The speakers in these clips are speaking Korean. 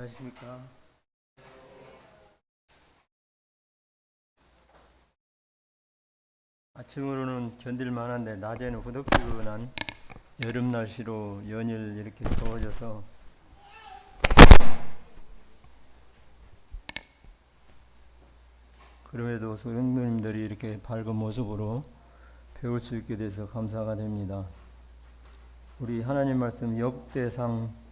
안녕하십니까. 아침으로는 견딜만한데 낮에는 후덥지근한 여름 날씨로 연일 이렇게 더워져서 그럼에도 성도님들이 이렇게 밝은 모습으로 배울 수 있게 돼서 감사가 됩니다. 우리 하나님 말씀 역대상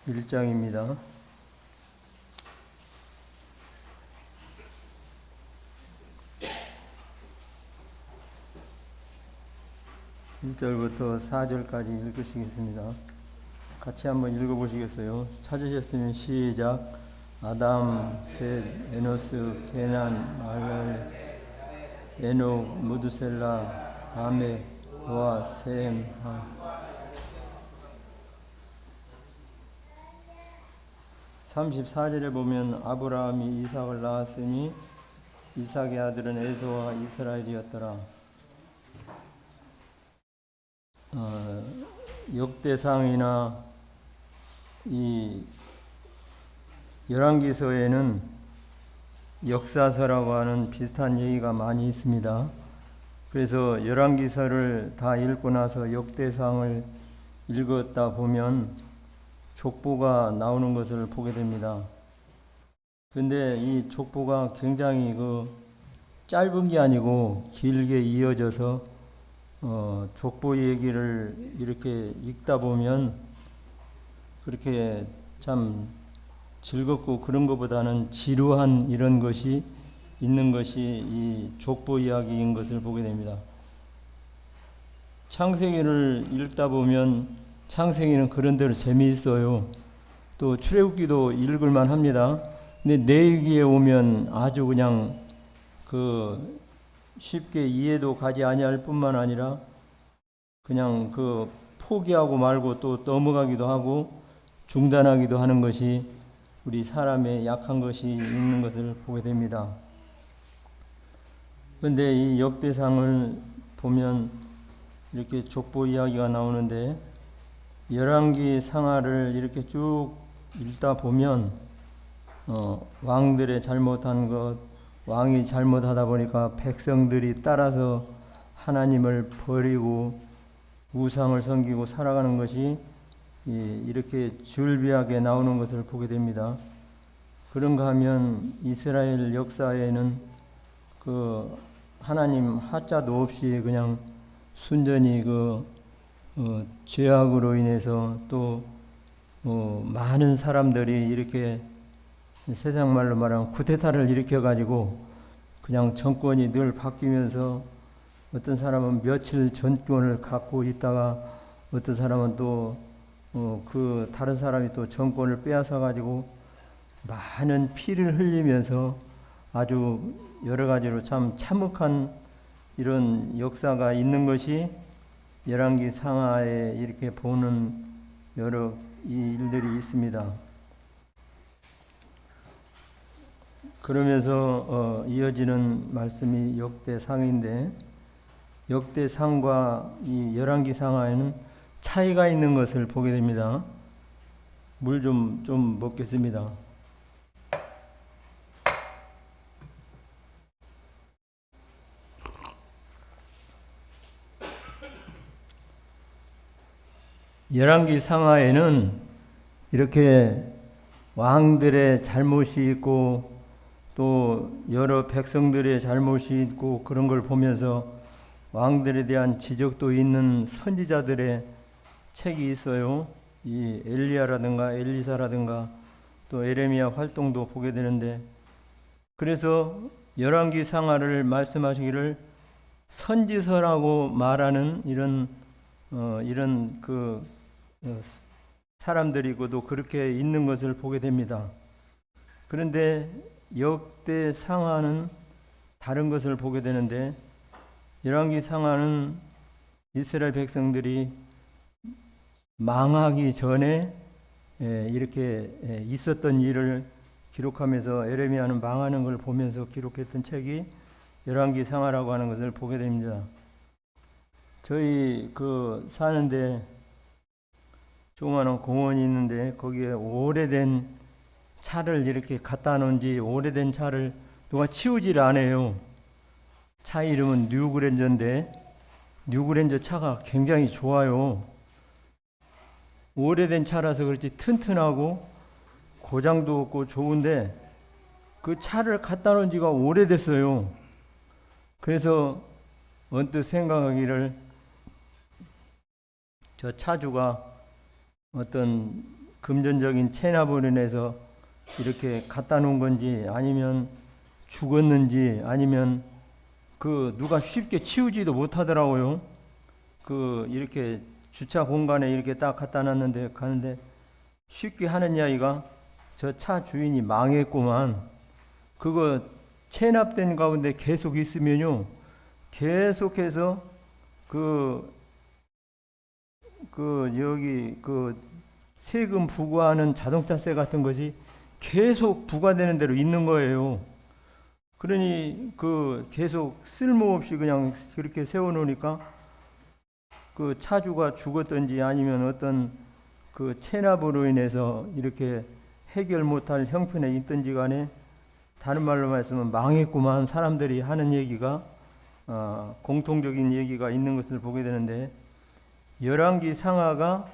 1장입니다. 1절부터 4절까지 읽으시겠습니다. 같이 한번 읽어보시겠어요? 찾으셨으면 시작. 아담, 셋, 에노스, 게난, 마갈, 에녹, 무드셀라, 라멕, 노아, 셈, 함. 34절에 보면 아브라함이 이삭을 낳았으니 이삭의 아들은 에서와 이스라엘이었더라. 역대상이나 이 열왕기서에는 역사서라고 하는 비슷한 얘기가 많이 있습니다. 그래서 열왕기서를 다 읽고 나서 역대상을 읽었다 보면 족보가 나오는 것을 보게 됩니다. 그런데 이 족보가 굉장히 짧은 게 아니고 길게 이어져서 족보 얘기를 이렇게 읽다 보면 그렇게 참 즐겁고 그런 것보다는 지루한 이런 것이 있는 것이 이 족보 이야기인 것을 보게 됩니다. 창세기를 읽다 보면 창세기는 그런대로 재미있어요. 또 출애굽기도 읽을만 합니다. 근데 레위기에 오면 아주 그냥 쉽게 이해도 가지 아니할 뿐만 아니라 그냥 포기하고 말고 또 넘어가기도 하고 중단하기도 하는 것이 우리 사람의 약한 것이 있는 것을 보게 됩니다. 그런데 이 역대상을 보면 이렇게 족보 이야기가 나오는데 열왕기 상하를 이렇게 쭉 읽다 보면 왕들의 잘못한 것, 왕이 잘못하다 보니까 백성들이 따라서 하나님을 버리고 우상을 섬기고 살아가는 것이 이렇게 줄비하게 나오는 것을 보게 됩니다. 그런가 하면 이스라엘 역사에는 하나님 하자도 없이 그냥 순전히 죄악으로 인해서 또 많은 사람들이 이렇게 세상 말로 말하면 쿠데타를 일으켜가지고 그냥 정권이 늘 바뀌면서 어떤 사람은 며칠 정권을 갖고 있다가 어떤 사람은 또 다른 사람이 또 정권을 빼앗아 가지고 많은 피를 흘리면서 아주 여러 가지로 참 참혹한 이런 역사가 있는 것이 열왕기 상하에 이렇게 보는 여러 일들이 있습니다. 그러면서 이어지는 말씀이 역대상인데 역대상과 이 열왕기 상하에는 차이가 있는 것을 보게 됩니다. 물 좀 먹겠습니다. 열왕기 상하에는 이렇게 왕들의 잘못이 있고 또 여러 백성들의 잘못이 있고 그런 걸 보면서 왕들에 대한 지적도 있는 선지자들의 책이 있어요. 이 엘리야라든가 엘리사라든가 또 에레미야 활동도 보게 되는데 그래서 열왕기 상하를 말씀하시기를 선지서라고 말하는 이런 사람들이고도 그렇게 있는 것을 보게 됩니다. 그런데 역대 상하는 다른 것을 보게 되는데 열왕기 상하는 이스라엘 백성들이 망하기 전에 이렇게 있었던 일을 기록하면서 에레미야는 망하는 걸 보면서 기록했던 책이 열왕기 상하라고 하는 것을 보게 됩니다. 저희 사는데 조그마한 공원이 있는데 거기에 오래된 차를 이렇게 갖다 놓은지 오래된 차를 누가 치우질 않아요. 차 이름은 뉴그랜저인데 뉴그랜저 차가 굉장히 좋아요. 오래된 차라서 그렇지 튼튼하고 고장도 없고 좋은데 그 차를 갖다 놓은 지가 오래됐어요. 그래서 언뜻 생각하기를 저 차주가 어떤 금전적인 체납으로 인해서 이렇게 갖다 놓은 건지 아니면 죽었는지 아니면 누가 쉽게 치우지도 못하더라고요. 이렇게 주차 공간에 이렇게 딱 갖다 놨는데 가는데 쉽게 하는 이야기가 저 차 주인이 망했구만. 그거 체납된 가운데 계속 있으면요. 계속해서 여기 세금 부과하는 자동차세 같은 것이 계속 부과되는 대로 있는 거예요. 그러니 계속 쓸모없이 그냥 그렇게 세워놓으니까 차주가 죽었든지 아니면 어떤 체납으로 인해서 이렇게 해결 못할 형편에 있든지 간에 다른 말로 말씀은 망했구만 사람들이 하는 얘기가 공통적인 얘기가 있는 것을 보게 되는데 열왕기 상하가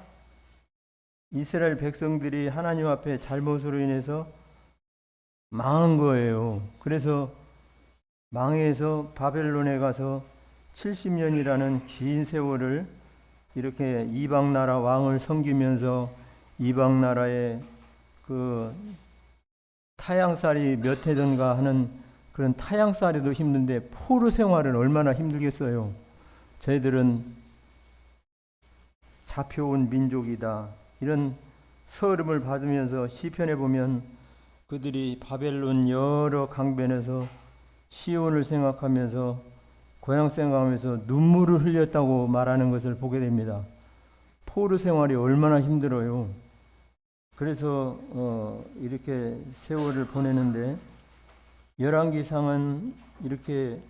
이스라엘 백성들이 하나님 앞에 잘못으로 인해서 망한 거예요. 그래서 망해서 바벨론에 가서 70년이라는 긴 세월을 이렇게 이방 나라 왕을 섬기면서 이방 나라의 타향살이 몇 해든가 하는 그런 타향살이도 힘든데 포로 생활은 얼마나 힘들겠어요. 저희들은 잡혀온 민족이다. 이런 서름을 받으면서 시편에 보면 그들이 바벨론 여러 강변에서 시온을 생각하면서 고향 생각하면서 눈물을 흘렸다고 말하는 것을 보게 됩니다. 포로 생활이 얼마나 힘들어요. 그래서 이렇게 세월을 보내는데 열왕기상은 이렇게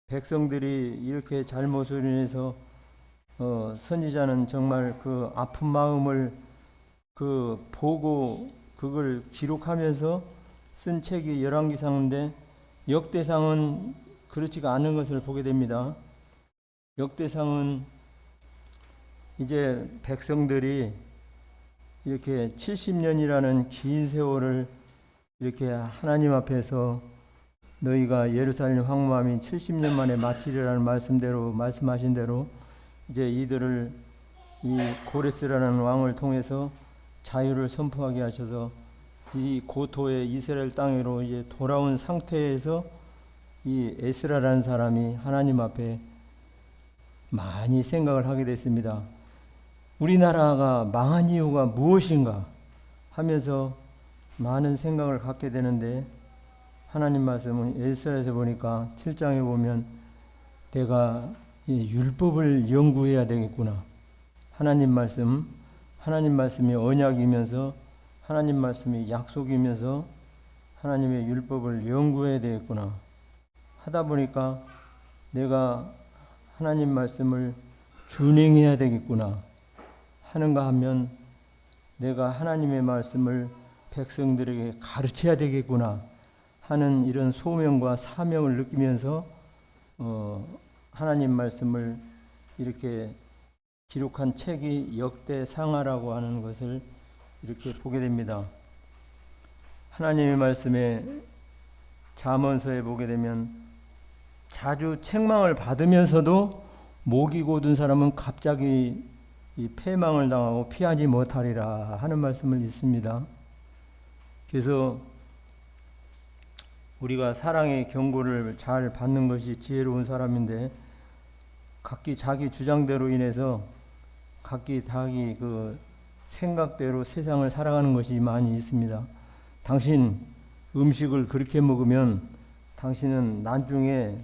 백성들이 이렇게 잘못을 인해서 선지자는 정말 아픈 마음을 보고 그걸 기록하면서 쓴 책이 열왕기상인데 역대상은 그렇지가 않은 것을 보게 됩니다. 역대상은 이제 백성들이 이렇게 70년이라는 긴 세월을 이렇게 하나님 앞에서 너희가 예루살렘 황무함이 70년 만에 마치리라는 말씀하신 대로 이제 이들을 이 고레스라는 왕을 통해서 자유를 선포하게 하셔서 이 고토의 이스라엘 땅으로 이제 돌아온 상태에서 이 에스라라는 사람이 하나님 앞에 많이 생각을 하게 됐습니다. 우리나라가 망한 이유가 무엇인가 하면서 많은 생각을 갖게 되는데 하나님 말씀은 에스라에서 보니까 7장에 보면 내가 율법을 연구해야 되겠구나. 하나님 말씀이 언약이면서 하나님 말씀이 약속이면서 하나님의 율법을 연구해야 되겠구나. 하다 보니까 내가 하나님 말씀을 준행해야 되겠구나. 하는가 하면 내가 하나님의 말씀을 백성들에게 가르쳐야 되겠구나 하는 이런 소명과 사명을 느끼면서 하나님 말씀을 이렇게 기록한 책이 역대상하라고 하는 것을 이렇게 보게 됩니다. 하나님의 말씀에 잠언서에 보게 되면 자주 책망을 받으면서도 목이 고든 사람은 갑자기 이 패망을 당하고 피하지 못하리라 하는 말씀을 있습니다. 그래서 우리가 사랑의 경고를 잘 받는 것이 지혜로운 사람인데 각기 자기 주장대로 인해서 각기 자기 생각대로 세상을 살아가는 것이 많이 있습니다. 당신 음식을 그렇게 먹으면 당신은 나중에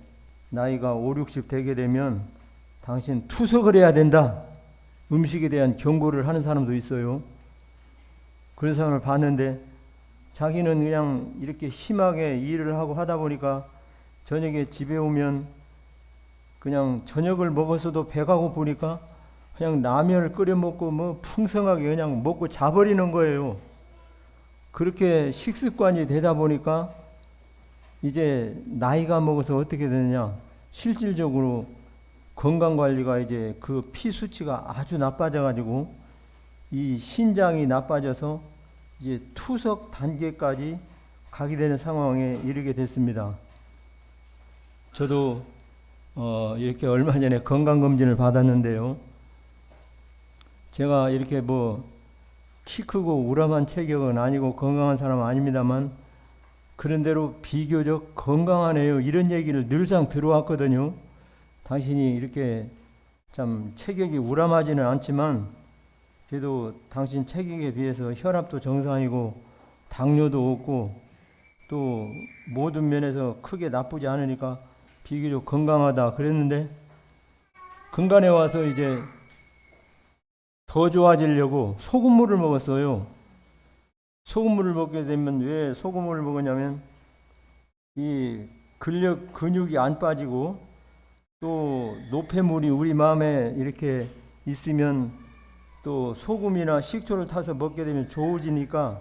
나이가 5, 60 되게 되면 당신 투석을 해야 된다. 음식에 대한 경고를 하는 사람도 있어요. 그런 사람을 봤는데 자기는 그냥 이렇게 심하게 일을 하고 하다 보니까 저녁에 집에 오면 그냥 저녁을 먹었어도 배가 고프니까 그냥 라면을 끓여 먹고 뭐 풍성하게 그냥 먹고 자버리는 거예요. 그렇게 식습관이 되다 보니까 이제 나이가 먹어서 어떻게 되느냐, 실질적으로 건강관리가 이제 그 피 수치가 아주 나빠져 가지고 이 신장이 나빠져서 이제 투석 단계까지 가게 되는 상황에 이르게 됐습니다. 저도 이렇게 얼마 전에 건강검진을 받았는데요. 제가 이렇게 뭐 키 크고 우람한 체격은 아니고 건강한 사람은 아닙니다만 그런대로 비교적 건강하네요. 이런 얘기를 늘상 들어왔거든요. 당신이 이렇게 참 체격이 우람하지는 않지만 그래도 당신 체격에 비해서 혈압도 정상이고 당뇨도 없고 또 모든 면에서 크게 나쁘지 않으니까 비교적 건강하다 그랬는데 근간에 와서 이제 더 좋아지려고 소금물을 먹었어요. 소금물을 먹게 되면 왜 소금물을 먹었냐면 이 근육이 안 빠지고 또 노폐물이 우리 마음에 이렇게 있으면 또 소금이나 식초를 타서 먹게 되면 좋아지니까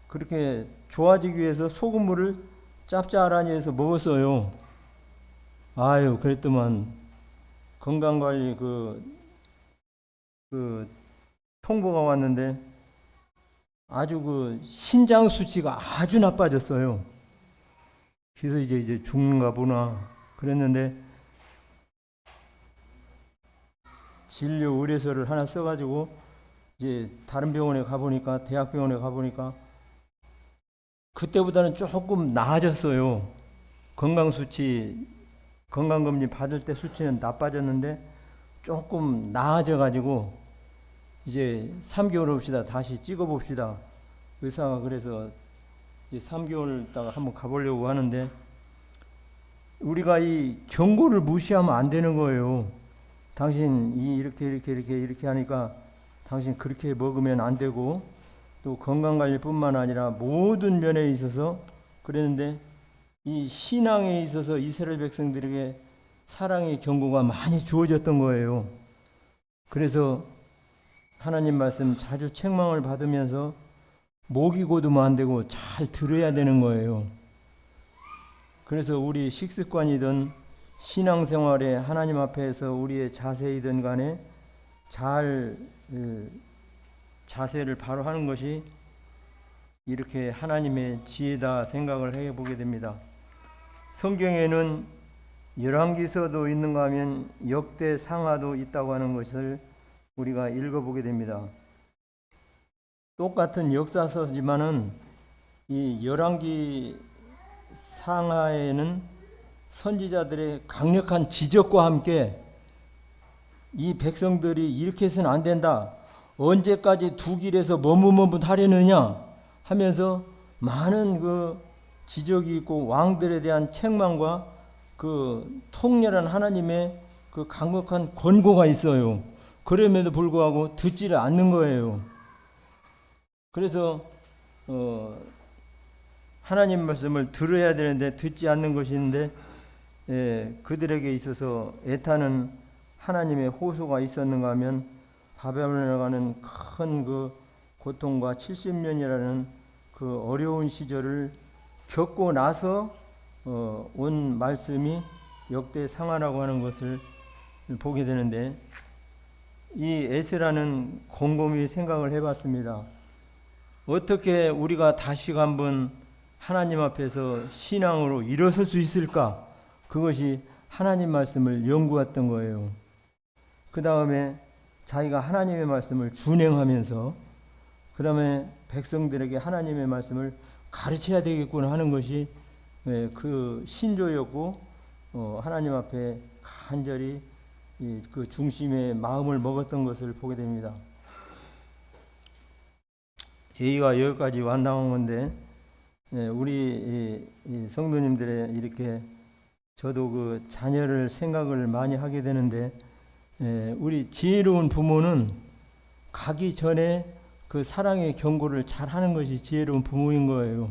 그렇게 좋아지기 위해서 소금물을 짭짤하니 해서 먹었어요. 아유, 그랬더만 건강관리 통보가 왔는데 아주 그 신장 수치가 아주 나빠졌어요. 그래서 이제 죽는가 보나 그랬는데 진료 의뢰서를 하나 써가지고 이제 다른 병원에 가보니까 대학병원에 가보니까 그때보다는 조금 나아졌어요. 건강검진 받을 때 수치는 나빠졌는데 조금 나아져가지고 이제 3개월 봅시다. 다시 찍어봅시다. 의사가 그래서 이제 3개월 있다가 한번 가보려고 하는데 우리가 이 경고를 무시하면 안 되는 거예요. 당신 이렇게 하니까 당신 그렇게 먹으면 안 되고 또 건강관리뿐만 아니라 모든 면에 있어서 그랬는데 이 신앙에 있어서 이스라엘 백성들에게 사랑의 경고가 많이 주어졌던 거예요. 그래서 하나님 말씀 자주 책망을 받으면서 목이 고두면 안 되고 잘 들어야 되는 거예요. 그래서 우리 식습관이든 신앙생활에 하나님 앞에서 우리의 자세이든 간에 잘 자세를 바로 하는 것이 이렇게 하나님의 지혜다 생각을 해보게 됩니다. 성경에는 열왕기서도 있는가 하면 역대상하도 있다고 하는 것을 우리가 읽어보게 됩니다. 똑같은 역사서지만은 이 열왕기 상하에는 선지자들의 강력한 지적과 함께 이 백성들이 이렇게 해서는 안 된다. 언제까지 두 길에서 머뭇머뭇하려느냐 하면서 많은 그 지적이 있고 왕들에 대한 책망과 그 통렬한 하나님의 그 강력한 권고가 있어요. 그럼에도 불구하고 듣지를 않는 거예요. 그래서 하나님 말씀을 들어야 되는데 듣지 않는 것인데 그들에게 있어서 애타는 하나님의 호소가 있었는가 하면 바벨론에 가는 큰 그 고통과 70년이라는 그 어려운 시절을 겪고 나서 온 말씀이 역대상하라고 하는 것을 보게 되는데 이 에스라는 곰곰이 생각을 해봤습니다. 어떻게 우리가 다시 한번 하나님 앞에서 신앙으로 일어설 수 있을까? 그것이 하나님 말씀을 연구했던 거예요. 그 다음에 자기가 하나님의 말씀을 준행하면서 그 다음에 백성들에게 하나님의 말씀을 가르쳐야 되겠구나 하는 것이 그 신조였고 하나님 앞에 간절히 그 중심의 마음을 먹었던 것을 보게 됩니다. 얘기가 여기까지 완당한 건데 우리 성도님들의 이렇게 저도 그 자녀를 생각을 많이 하게 되는데 우리 지혜로운 부모는 가기 전에 그 사랑의 경고를 잘 하는 것이 지혜로운 부모인 거예요.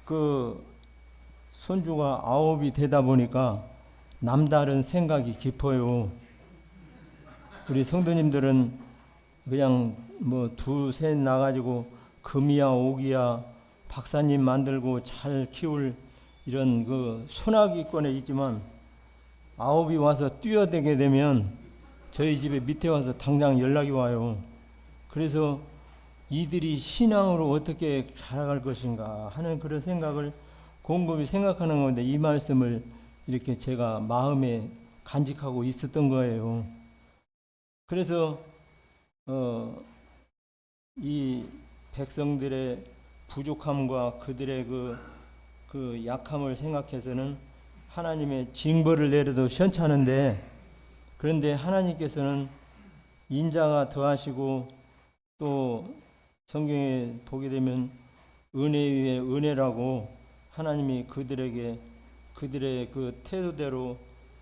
그 손주가 9이 되다 보니까 남다른 생각이 깊어요. 우리 성도님들은 그냥 뭐 두셋 나가지고 금이야 옥이야 박사님 만들고 잘 키울 이런 그 소나기권에 있지만 9이 와서 뛰어대게 되면 저희 집에 밑에 와서 당장 연락이 와요. 그래서 이들이 신앙으로 어떻게 자라갈 것인가 하는 그런 생각을 곰곰이 생각하는 건데, 이 말씀을 이렇게 제가 마음에 간직하고 있었던 거예요. 그래서 이 백성들의 부족함과 그들의 그 약함을 생각해서는 하나님의 징벌을 내려도 시원찮은데, 그런데 하나님께서는 인자가 더하시고 또 성경에 보게 되면 은혜 위에 은혜라고 하나님이 그들의 그 태도대로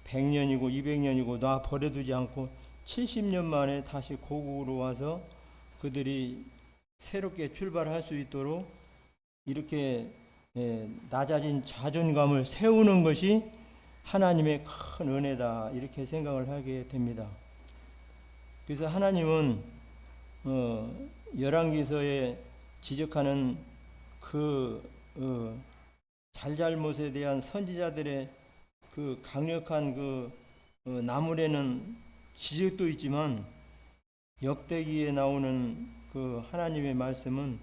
100년이고 200년이고 나 버려두지 않고 70년 만에 다시 고국으로 와서 그들이 새롭게 출발할 수 있도록 이렇게 낮아진 자존감을 세우는 것이 하나님의 큰 은혜다, 이렇게 생각을 하게 됩니다. 그래서 하나님은 열왕기서에 지적하는 그 잘잘못에 대한 선지자들의 그 강력한 그 나무래는 지적도 있지만, 역대기에 나오는 그 하나님의 말씀은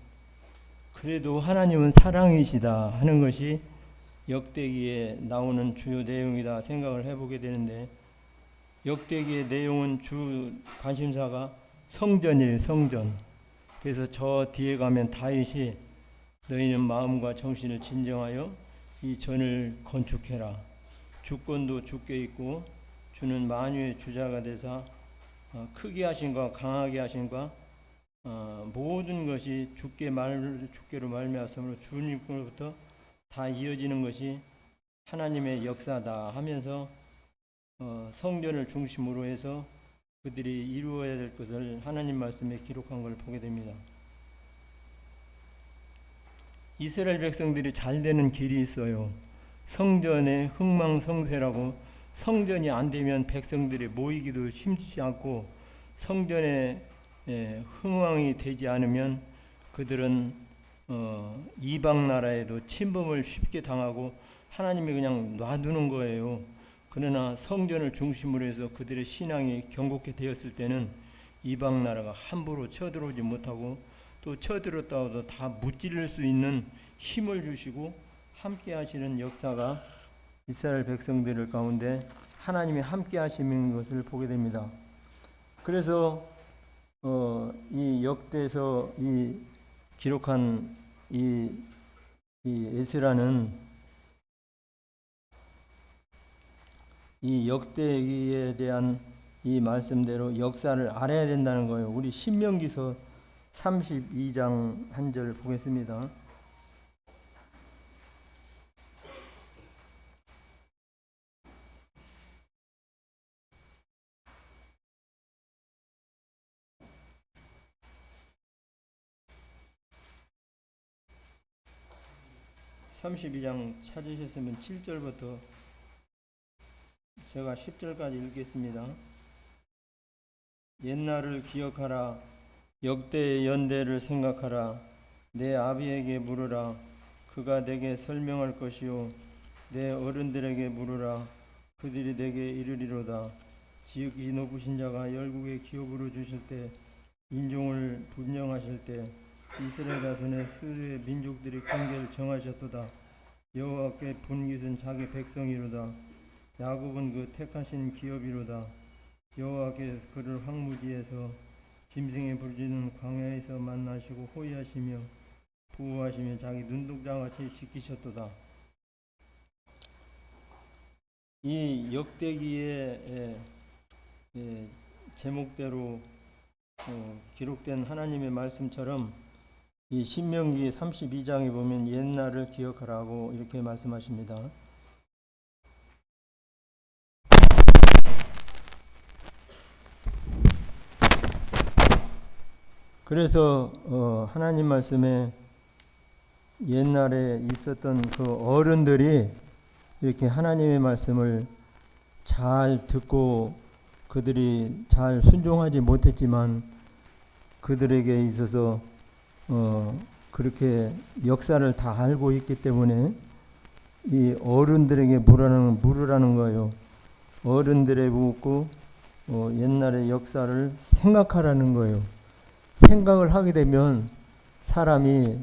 그래도 하나님은 사랑이시다 하는 것이 역대기에 나오는 주요 내용이다 생각을 해보게 되는데, 역대기의 내용은 주 관심사가 성전이에요. 성전. 그래서 저 뒤에 가면 다윗이 너희는 마음과 정신을 진정하여 이 전을 건축해라. 주권도 주께 있고 주는 만유의 주자가 되사 크게 하신과 강하게 하신과 모든 것이 주께로 말미암음으로 주님으로부터 다 이어지는 것이 하나님의 역사다 하면서 성전을 중심으로 해서 그들이 이루어야 될 것을 하나님 말씀에 기록한 걸 보게 됩니다. 이스라엘 백성들이 잘 되는 길이 있어요. 성전의 흥망성쇠라고, 성전이 안 되면 백성들이 모이기도 쉽지 않고, 성전에 흥왕이 되지 않으면 그들은 이방 나라에도 침범을 쉽게 당하고 하나님이 그냥 놔두는 거예요. 그러나 성전을 중심으로 해서 그들의 신앙이 견고케 되었을 때는 이방 나라가 함부로 쳐들어오지 못하고, 또 쳐들었다고도 다 무찌를 수 있는 힘을 주시고 함께 하시는 역사가 이스라엘 백성들 가운데 하나님이 함께 하시는 것을 보게 됩니다. 그래서 이 역대서 이 기록한 이 에스라는 이 역대기에 대한 이 말씀대로 역사를 알아야 된다는 거예요. 우리 신명기서 32장 한 절 보겠습니다. 찾으셨으면 7절부터 제가 10절까지 읽겠습니다. 옛날을 기억하라. 역대의 연대를 생각하라. 내 아비에게 물으라. 그가 내게 설명할 것이요. 내 어른들에게 물으라. 그들이 내게 이르리로다. 지극히 높으신 자가 열국의 기업으로 주실 때, 인종을 분명하실 때 이스라엘 자손의 수의 민족들이 경계를 정하셨도다. 여호와께 분깃은 자기 백성이로다. 야곱은 그 택하신 기업이로다. 여호와께서 그를 황무지에서 짐승의 부르짖는 광야에서 만나시고 호위하시며 보호하시며 자기 눈동자같이 지키셨도다. 이 역대기의 제목대로 기록된 하나님의 말씀처럼 이 신명기 32장에 보면 옛날을 기억하라고 이렇게 말씀하십니다. 그래서 하나님 말씀에 옛날에 있었던 그 어른들이 이렇게 하나님의 말씀을 잘 듣고 그들이 잘 순종하지 못했지만 그들에게 있어서 그렇게 역사를 다 알고 있기 때문에 이 어른들에게 물으라는 거예요. 어른들에게 묻고 옛날의 역사를 생각하라는 거예요. 생각을 하게 되면 사람이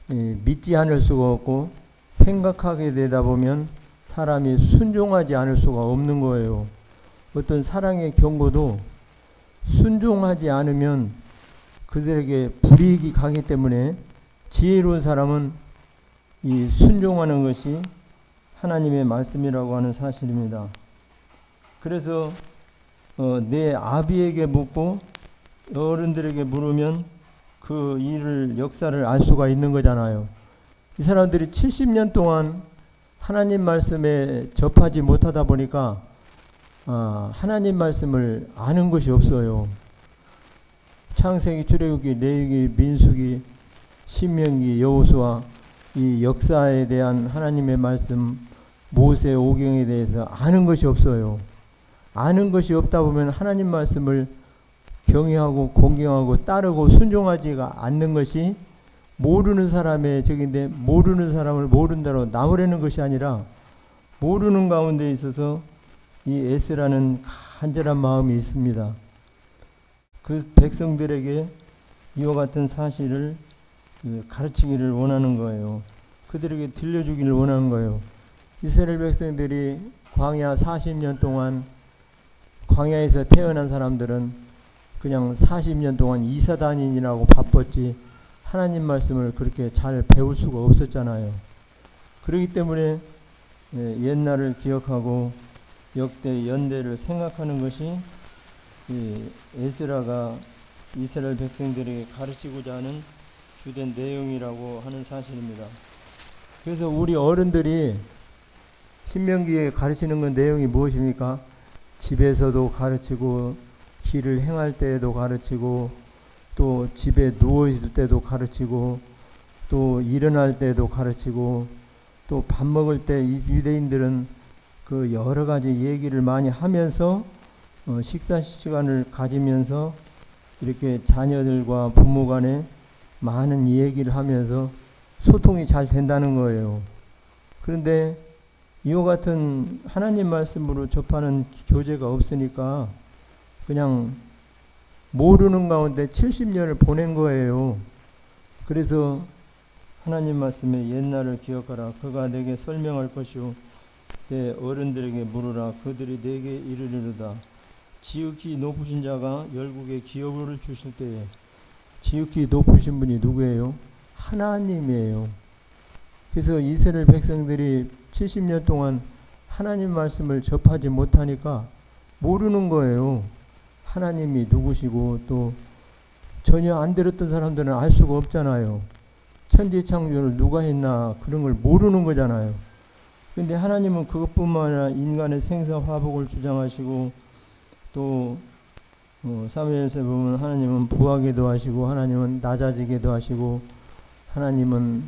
믿지 않을 수가 없고 생각하게 되다 보면 사람이 순종하지 않을 수가 없는 거예요. 어떤 사랑의 경고도 순종하지 않으면 그들에게 불이익이 가기 때문에 지혜로운 사람은 이 순종하는 것이 하나님의 말씀이라고 하는 사실입니다. 그래서 내 아비에게 묻고 어른들에게 물으면 그 일을 역사를 알 수가 있는 거잖아요. 이 사람들이 70년 동안 하나님 말씀에 접하지 못하다 보니까 하나님 말씀을 아는 것이 없어요. 창세기, 출애굽기, 레위기, 민수기, 신명기, 여호수아 이 역사에 대한 하나님의 말씀, 모세 오경에 대해서 아는 것이 없어요. 아는 것이 없다 보면 하나님 말씀을 경외하고 공경하고 따르고 순종하지가 않는 것이 모르는 사람의 적인데, 모르는 사람을 모르는 대로 나무라는 것이 아니라 모르는 가운데 있어서 이 에스라는 간절한 마음이 있습니다. 그 백성들에게 이와 같은 사실을 가르치기를 원하는 거예요. 그들에게 들려주기를 원하는 거예요. 이스라엘 백성들이 광야 40년 동안 광야에서 태어난 사람들은 그냥 40년 동안 이사다니느라고 바빴지 하나님 말씀을 그렇게 잘 배울 수가 없었잖아요. 그렇기 때문에 옛날을 기억하고 역대 연대를 생각하는 것이 에스라가 이스라엘 백성들에게 가르치고자 하는 주된 내용이라고 하는 사실입니다. 그래서 우리 어른들이 신명기에 가르치는 건 내용이 무엇입니까? 집에서도 가르치고 길을 행할 때에도 가르치고 또 집에 누워 있을 때도 가르치고 또 일어날 때도 가르치고 또 밥 먹을 때 유대인들은 그 여러 가지 얘기를 많이 하면서 식사 시간을 가지면서 이렇게 자녀들과 부모 간에 많은 얘기를 하면서 소통이 잘 된다는 거예요. 그런데 이와 같은 하나님 말씀으로 접하는 교제가 없으니까 그냥 모르는 가운데 70년을 보낸 거예요. 그래서 하나님 말씀에 옛날을 기억하라. 그가 내게 설명할 것이요 내 어른들에게 물으라. 그들이 내게 이르리로다. 지극히 높으신 자가 열국에 기업을 주실 때에, 지극히 높으신 분이 누구예요? 하나님이에요. 그래서 이스라엘 백성들이 70년 동안 하나님 말씀을 접하지 못하니까 모르는 거예요. 하나님이 누구시고 또 전혀 안 들었던 사람들은 알 수가 없잖아요. 천지 창조를 누가 했나 그런 걸 모르는 거잖아요. 그런데 하나님은 그것뿐만 아니라 인간의 생사 화복을 주장하시고 또 사무엘서 보면 하나님은 부하게도 하시고 하나님은 낮아지게도 하시고 하나님은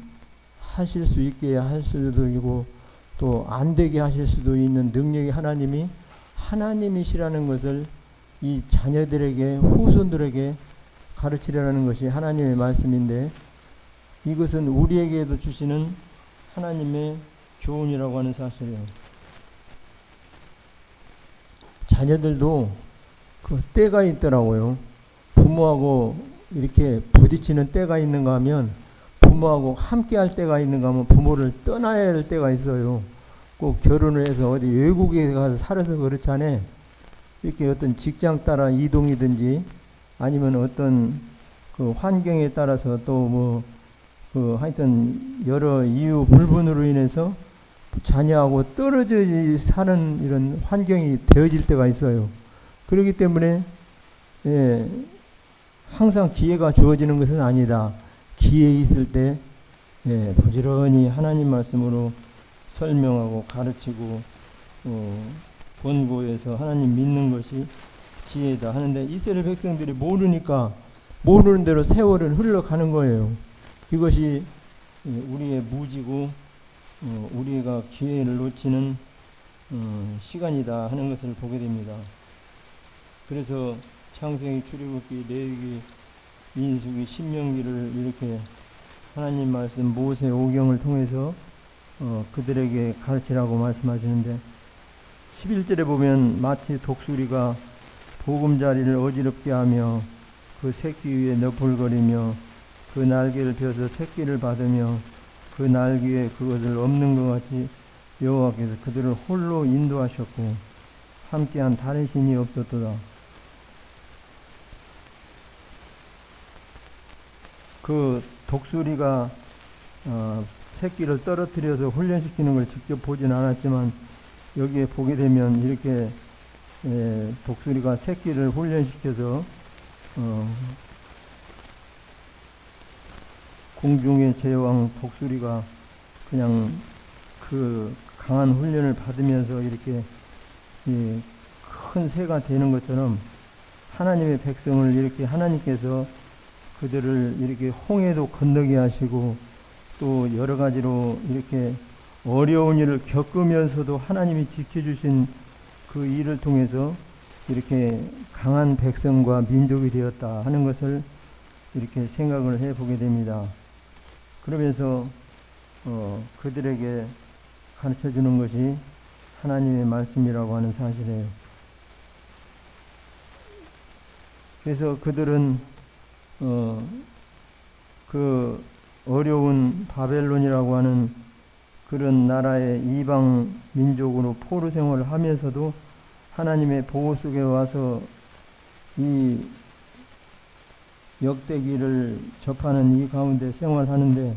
하실 수 있게 할 수도 있고 또 안 되게 하실 수도 있는 능력이 하나님이 하나님이시라는 것을 이 자녀들에게 후손들에게 가르치려는 것이 하나님의 말씀인데 이것은 우리에게도 주시는 하나님의 교훈이라고 하는 사실이에요. 자녀들도 그 때가 있더라고요. 부모하고 이렇게 부딪히는 때가 있는가 하면 부모하고 함께 할 때가 있는가 하면 부모를 떠나야 할 때가 있어요. 꼭 결혼을 해서 어디 외국에 가서 살아서 그렇잖아요. 이렇게 어떤 직장 따라 이동이든지 아니면 어떤 그 환경에 따라서 또 하여튼 여러 이유 불분으로 인해서 자녀하고 떨어져 사는 이런 환경이 되어질 때가 있어요. 그렇기 때문에 항상 기회가 주어지는 것은 아니다. 기회 있을 때 부지런히 하나님 말씀으로 설명하고 가르치고 권고해서 하나님 믿는 것이 지혜다 하는데 이스라엘 백성들이 모르니까 모르는 대로 세월은 흘러가는 거예요. 이것이 우리의 무지고 우리가 기회를 놓치는 시간이다 하는 것을 보게 됩니다. 그래서 창세기, 출애굽기, 레위기, 민수기, 신명기를 이렇게 하나님 말씀 모세 오경을 통해서 그들에게 가르치라고 말씀하시는데 11절에 보면 마치 독수리가 보금자리를 어지럽게 하며 그 새끼 위에 너풀거리며 그 날개를 펴서 새끼를 받으며 그 날개에 그것을 없는 것 같이 여호와께서 그들을 홀로 인도하셨고 함께한 다른 신이 없었도다. 그 독수리가 새끼를 떨어뜨려서 훈련시키는 걸 직접 보진 않았지만 여기에 보게 되면 이렇게 독수리가 새끼를 훈련시켜서 공중의 제왕 독수리가 그냥 그 강한 훈련을 받으면서 이렇게 큰 새가 되는 것처럼 하나님의 백성을 이렇게 하나님께서 그들을 이렇게 홍해도 건너게 하시고 또 여러 가지로 이렇게 어려운 일을 겪으면서도 하나님이 지켜주신 그 일을 통해서 이렇게 강한 백성과 민족이 되었다 하는 것을 이렇게 생각을 해보게 됩니다. 그러면서 그들에게 가르쳐주는 것이 하나님의 말씀이라고 하는 사실이에요. 그래서 그들은 그 어려운 바벨론이라고 하는 그런 나라의 이방 민족으로 포로 생활을 하면서도 하나님의 보호 속에 와서 이 역대기를 접하는 이 가운데 생활하는데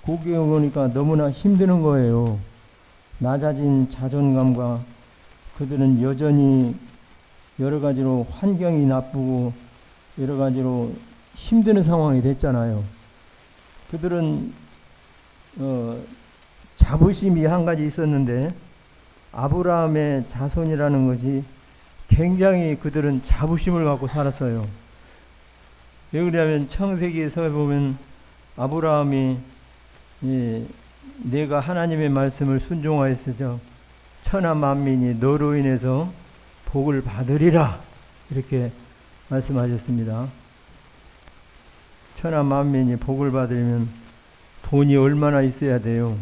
거기에 오니까 너무나 힘드는 거예요. 낮아진 자존감과 그들은 여전히 여러 가지로 환경이 나쁘고 여러 가지로 힘드는 상황이 됐잖아요. 그들은 자부심이 한 가지 있었는데 아브라함의 자손이라는 것이 굉장히 그들은 자부심을 갖고 살았어요. 왜 그러냐면 창세기에서 보면 아브라함이 내가 하나님의 말씀을 순종하였으며 천하 만민이 너로 인해서 복을 받으리라 이렇게 말씀하셨습니다. 천하 만민이 복을 받으려면 돈이 얼마나 있어야 돼요?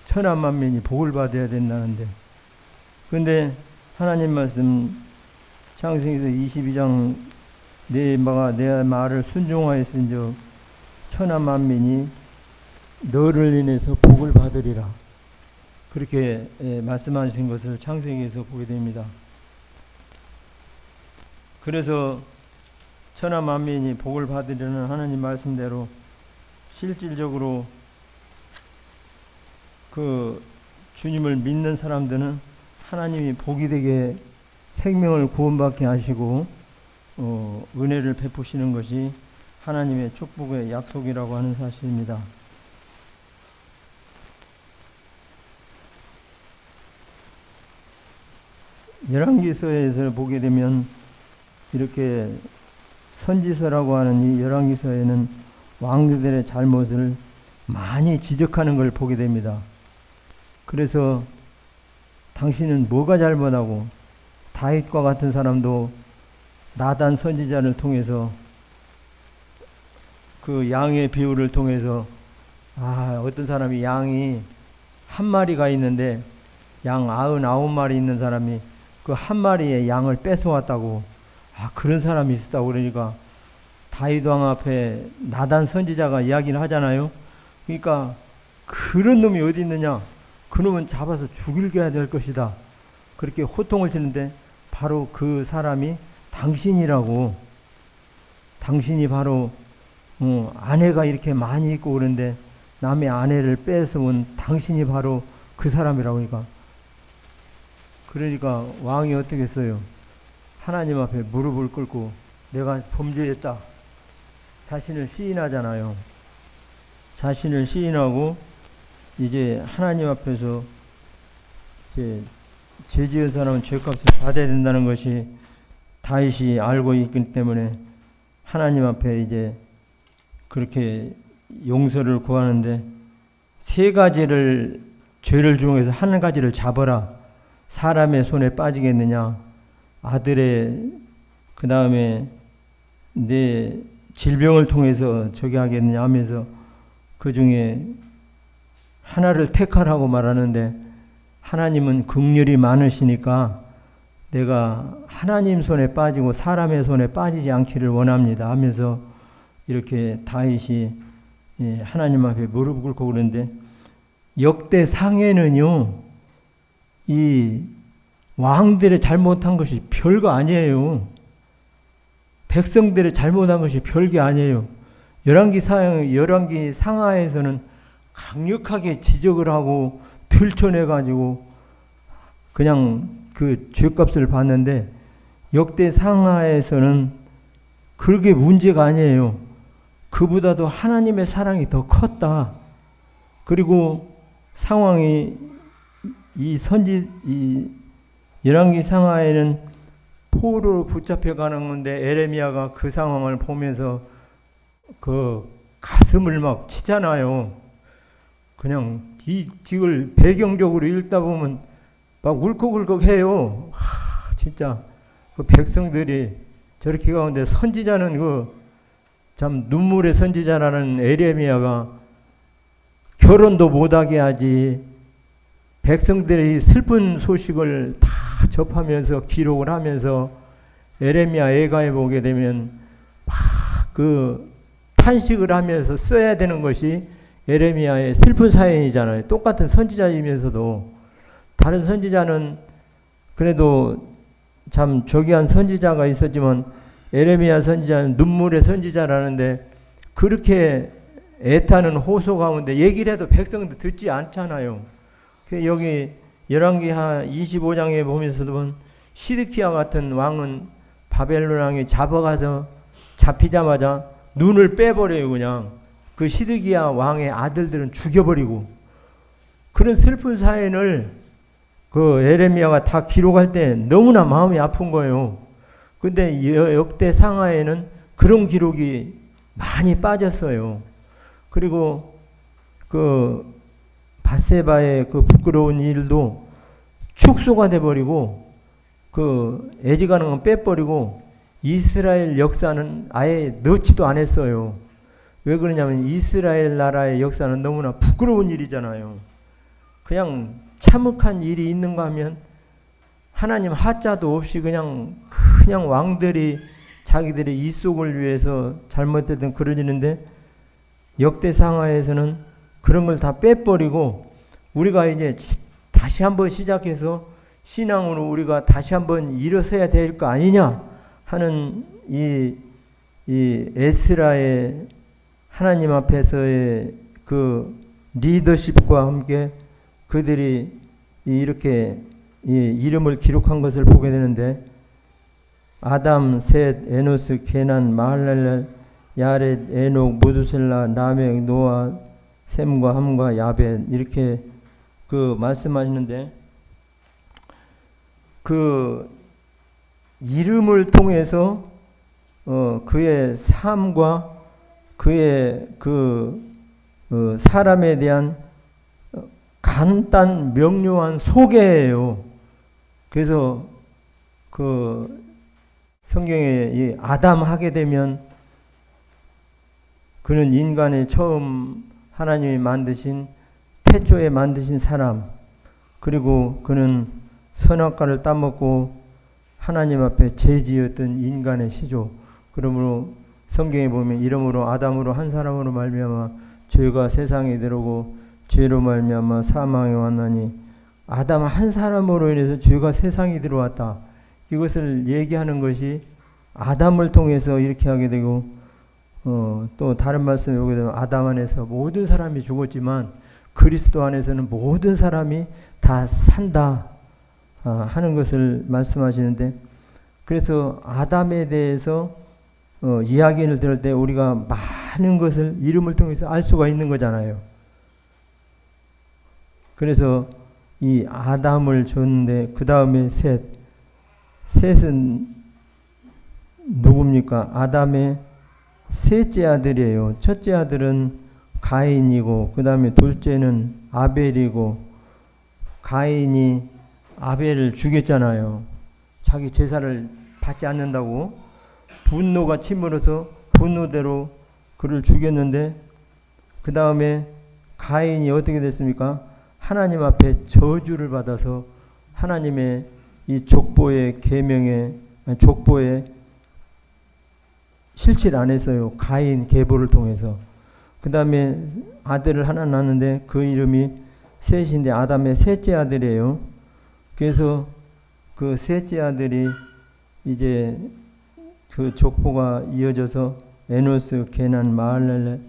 천하 만민이 복을 받아야 된다는데, 근데 하나님 말씀 창세기에서 22장 내 말을 순종하였은즉 천하 만민이 너를 인해서 복을 받으리라 그렇게 말씀하신 것을 창세기에서 보게 됩니다. 그래서 천하 만민이 복을 받으려는 하나님 말씀대로 실질적으로 그 주님을 믿는 사람들은 하나님이 복이 되게 생명을 구원받게 하시고 은혜를 베푸시는 것이 하나님의 축복의 약속이라고 하는 사실입니다. 열왕기서에서 보게 되면 이렇게 선지서라고 하는 이 열왕기서에는 왕들의 잘못을 많이 지적하는 걸 보게 됩니다. 그래서 당신은 뭐가 잘못하고 다윗과 같은 사람도 나단 선지자를 통해서 그 양의 비유를 통해서 어떤 사람이 양이 한 마리가 있는데 양 99마리 있는 사람이 그 한 마리의 양을 뺏어왔다고 그런 사람이 있었다고 그러니까 다윗 왕 앞에 나단 선지자가 이야기를 하잖아요. 그러니까 그런 놈이 어디 있느냐, 그놈은 잡아서 죽이게 해야 될 것이다 그렇게 호통을 치는데 바로 그 사람이 당신이라고. 당신이 바로 아내가 이렇게 많이 있고 그런데 남의 아내를 뺏어온 당신이 바로 그 사람이라고 하니까, 그러니까 왕이 어떻게 했어요? 하나님 앞에 무릎을 꿇고 내가 범죄했다 자신을 시인하잖아요. 자신을 시인하고 이제 하나님 앞에서 이제 죄 지은 사람은 죄값을 받아야 된다는 것이 다윗이 알고 있기 때문에 하나님 앞에 이제 그렇게 용서를 구하는데 세 가지를 죄를 중에서 한 가지를 잡아라. 사람의 손에 빠지겠느냐? 아들의 그 다음에 내 질병을 통해서 저기 하겠느냐 하면서 그 중에 하나를 택하라고 말하는데 하나님은 긍휼이 많으시니까 내가 하나님 손에 빠지고 사람의 손에 빠지지 않기를 원합니다 하면서 이렇게 다윗이 하나님 앞에 무릎 꿇고 그러는데 역대상에는요 이 왕들의 잘못한 것이 별거 아니에요. 백성들의 잘못한 것이 별게 아니에요. 열왕기 상하에서는 강력하게 지적을 하고 들춰내가지고 그냥 그 죄값을 받는데 역대 상하에서는 그게 문제가 아니에요. 그보다도 하나님의 사랑이 더 컸다. 그리고 상황이 이 열왕기 상하에는 포로로 붙잡혀 가는 건데 에레미야가 그 상황을 보면서 그 가슴을 막 치잖아요. 그냥 이걸 배경적으로 읽다 보면 막 울컥울컥해요. 진짜 그 백성들이 저렇게 가운데 선지자는 그 참 눈물의 선지자라는 에레미야가 결혼도 못하게 하지 백성들의 슬픈 소식을 다 접하면서 기록을 하면서 에레미야 애가에 보게 되면 막 그 탄식을 하면서 써야 되는 것이 에레미야의 슬픈 사연이잖아요. 똑같은 선지자이면서도 다른 선지자는 그래도 참 저기한 선지자가 있었지만 에레미야 선지자는 눈물의 선지자라는데 그렇게 애타는 호소 가운데 얘기를 해도 백성들 듣지 않잖아요. 여기 열왕기 25장에 보면서도 시드키야 같은 왕은 바벨론 왕이 잡아가서 잡히자마자 눈을 빼버려요. 그냥 그 시드기야 왕의 아들들은 죽여버리고 그런 슬픈 사연을 그 에레미야가 다 기록할 때 너무나 마음이 아픈 거예요. 근데 역대 상하에는 그런 기록이 많이 빠졌어요. 그리고 그 밧세바의 그 부끄러운 일도 축소가 돼버리고 그 애지가는 건 빼버리고 이스라엘 역사는 아예 넣지도 않았어요. 왜 그러냐면 이스라엘 나라의 역사는 너무나 부끄러운 일이잖아요. 그냥 참혹한 일이 있는가 하면 하나님 하자도 없이 그냥 왕들이 자기들의 이속을 위해서 잘못했던 그러지는데 역대 상하에서는 그런 걸 다 빼버리고 우리가 이제 다시 한번 시작해서 신앙으로 우리가 다시 한번 일어서야 될 거 아니냐 하는 이 에스라의 하나님 앞에서의 그 리더십과 함께 그들이 이렇게 이름을 기록한 것을 보게 되는데 아담, 셋, 에노스, 게난, 마할랄렐, 야렛, 에녹, 모두셀라, 라멕, 노아, 셈과 함과 야벳 이렇게 그 말씀하시는데 그 이름을 통해서 그의 삶과 그의 그 사람에 대한 간단 명료한 소개예요. 그래서 그 성경에 이 아담 하게 되면 그는 인간의 처음 하나님이 만드신 태초에 만드신 사람, 그리고 그는 선악과를 따먹고 하나님 앞에 죄지었던 인간의 시조. 그러므로 성경에 보면 이러므로 아담으로 한 사람으로 말미암아 죄가 세상에 들어오고 죄로 말미암아 사망이 왔나니 아담 한 사람으로 인해서 죄가 세상에 들어왔다. 이것을 얘기하는 것이 아담을 통해서 이렇게 하게 되고 또 다른 말씀에 보게 되면 아담 안에서 모든 사람이 죽었지만 그리스도 안에서는 모든 사람이 다 산다 하는 것을 말씀하시는데 그래서 아담에 대해서 이야기를 들을 때 우리가 많은 것을 이름을 통해서 알 수가 있는 거잖아요. 그래서 이 아담을 줬는데 그 다음에 셋은 누굽니까? 아담의 셋째 아들이에요. 첫째 아들은 가인이고 그 다음에 둘째는 아벨이고, 가인이 아벨을 죽였잖아요. 자기 제사를 받지 않는다고 분노가 치밀어서 분노대로 그를 죽였는데, 그 다음에 가인이 어떻게 됐습니까? 하나님 앞에 저주를 받아서 하나님의 이 족보의 계명에, 족보에 실체를 안 했어요. 가인 계보를 통해서. 그 다음에 아들을 하나 낳았는데 그 이름이 셋인데 아담의 셋째 아들이에요. 그래서 그 셋째 아들이 이제 그 족보가 이어져서 에노스, 게난, 마할렐,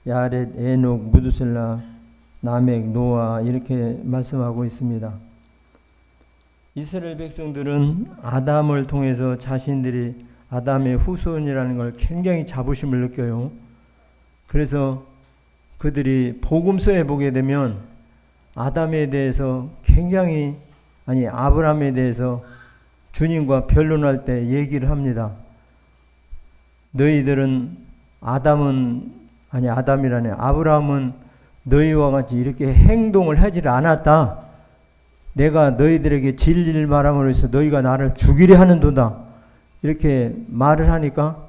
야렛, 에녹, 무두셀라, 라멕, 노아 이렇게 말씀하고 있습니다. 이스라엘 백성들은 아담을 통해서 자신들이 아담의 후손이라는 걸 굉장히 자부심을 느껴요. 그래서 그들이 복음서에 보게 되면 아담에 대해서 굉장히, 아브라함에 대해서 주님과 변론할 때 얘기를 합니다. 너희들은 아브라함은 너희와 같이 이렇게 행동을 하지 않았다. 내가 너희들에게 진리를 말함으로 해서 너희가 나를 죽이려 하는도다. 이렇게 말을 하니까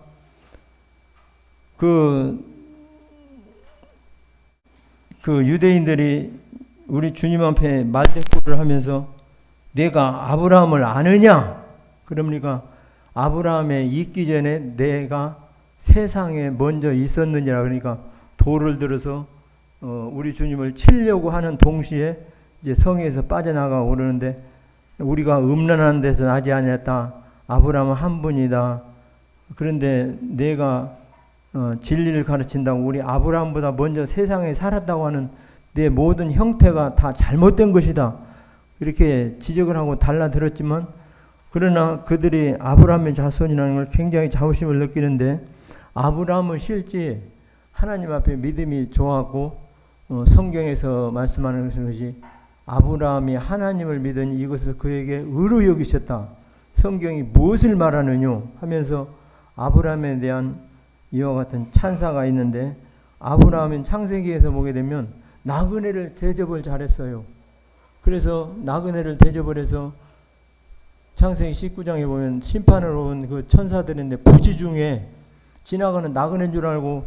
그 유대인들이 우리 주님 앞에 말대꾸를 하면서 내가 아브라함을 아느냐? 그러니까 아브라함에 있기 전에 내가 세상에 먼저 있었느니라. 그러니까 돌을 들어서 우리 주님을 치려고 하는 동시에 이제 성에서 빠져나가 오르는데, 우리가 음란한 데서 나지 아니했다. 아브라함은 한 분이다. 그런데 내가 진리를 가르친다고 우리 아브라함보다 먼저 세상에 살았다고 하는 내 모든 형태가 다 잘못된 것이다. 이렇게 지적을 하고 달라들었지만, 그러나 그들이 아브라함의 자손이라는 걸 굉장히 자부심을 느끼는데, 아브라함은 실제 하나님 앞에 믿음이 좋았고, 성경에서 말씀하는 것이 아브라함이 하나님을 믿으니 이것을 그에게 의로 여기셨다. 성경이 무엇을 말하느냐 하면서 아브라함에 대한 이와 같은 찬사가 있는데, 아브라함은 창세기에서 보게 되면 나그네를 대접을 잘했어요. 그래서 나그네를 대접을 해서 창세기 19장에 보면 심판을 온 그 천사들인데 부지 중에 지나가는 나그네인 줄 알고